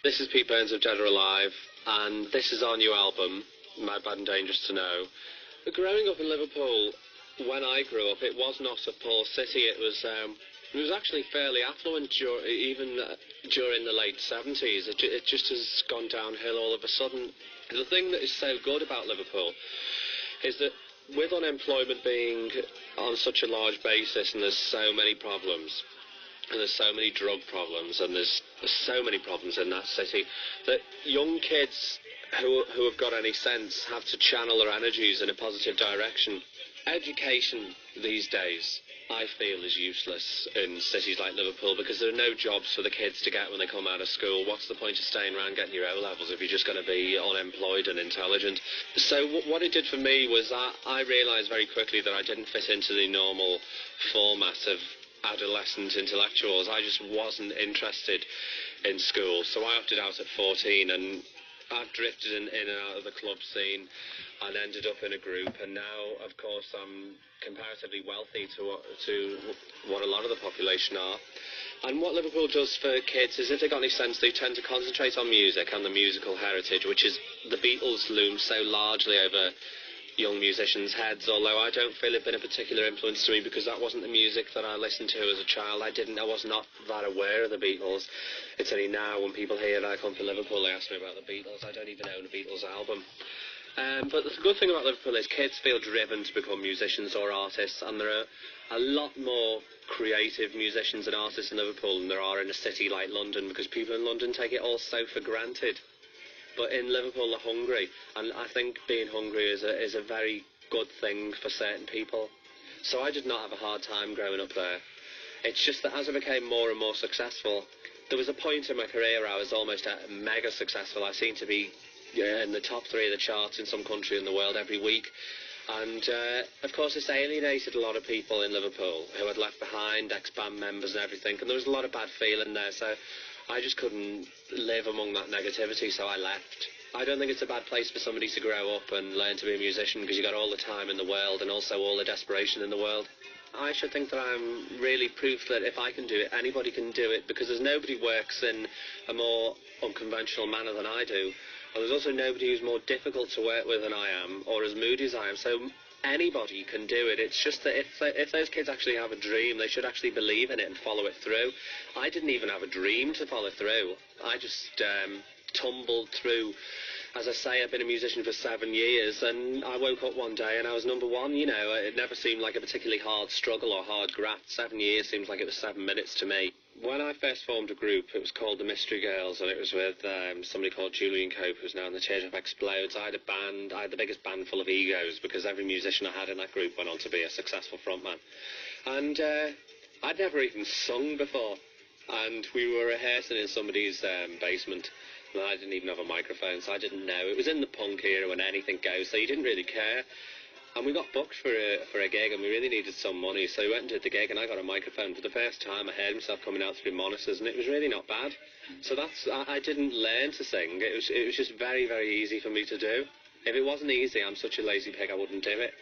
This is Pete Burns of Dead or Alive, and this is our new album, My Bad and Dangerous to Know. Growing up in Liverpool, when I grew up, it was not a poor city. It was actually fairly affluent, even during the late 70s. It just has gone downhill all of a sudden. The thing that is so good about Liverpool is that with unemployment being on such a large basis and there's so many problems, and there's so many drug problems, and there's so many problems in that city, that young kids who have got any sense have to channel their energies in a positive direction. Education these days, I feel, is useless in cities like Liverpool because there are no jobs for the kids to get when they come out of school. What's the point of staying around getting your O-levels if you're just going to be unemployed and intelligent? So what it did for me was I realised very quickly that I didn't fit into the normal format of adolescent intellectuals. I just wasn't interested in school, so I opted out at 14, and I've drifted in and out of the club scene and ended up in a group, and now, of course, I'm comparatively wealthy to what a lot of the population are. And what Liverpool does for kids is, if they've got any sense, they tend to concentrate on music and the musical heritage, which is the Beatles loom so largely over young musicians' heads, although I don't feel it's been a particular influence to me because that wasn't the music that I listened to as a child. I was not that aware of the Beatles. It's only now when people hear that I come from Liverpool, they ask me about the Beatles. I don't even own a Beatles album. But the good thing about Liverpool is kids feel driven to become musicians or artists, and there are a lot more creative musicians and artists in Liverpool than there are in a city like London, because people in London take it all so for granted. But in Liverpool, they're hungry, and I think being hungry is a very good thing for certain people. So I did not have a hard time growing up there. It's just that as I became more and more successful, there was a point in my career where I was almost mega successful. I seemed to be in the top 3 of the charts in some country in the world every week. And, of course, this alienated a lot of people in Liverpool who had left behind, ex-band members and everything, and there was a lot of bad feeling there, so I just couldn't live among that negativity, so I left. I don't think it's a bad place for somebody to grow up and learn to be a musician, because you've got all the time in the world and also all the desperation in the world. I should think that I'm really proof that if I can do it, anybody can do it, because there's nobody works in a more unconventional manner than I do. And there's also nobody who's more difficult to work with than I am, or as moody as I am. So anybody can do it. It's just that if those kids actually have a dream, they should actually believe in it and follow it through. I didn't even have a dream to follow through. I just tumbled through. As I say, I've been a musician for 7 years, and I woke up one day and I was #1, you know. It never seemed like a particularly hard struggle or hard graft. 7 years seems like it was 7 minutes to me. When I first formed a group, it was called the Mystery Girls, and it was with somebody called Julian Cope, who's now in the Teardrop Explodes. I had the biggest band full of egos, because every musician I had in that group went on to be a successful frontman. And I'd never even sung before, and we were rehearsing in somebody's basement. And I didn't even have a microphone, so I didn't know. It was in the punk era when anything goes, so you didn't really care. And we got booked for a gig, and we really needed some money, so we went and did the gig, and I got a microphone. For the first time, I heard myself coming out through monitors, and it was really not bad. So I didn't learn to sing. It was just very, very easy for me to do. If it wasn't easy, I'm such a lazy pig, I wouldn't do it.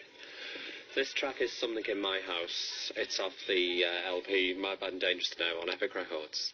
This track is Something in My House. It's off the LP My Bad and Dangerous to Know on Epic Records.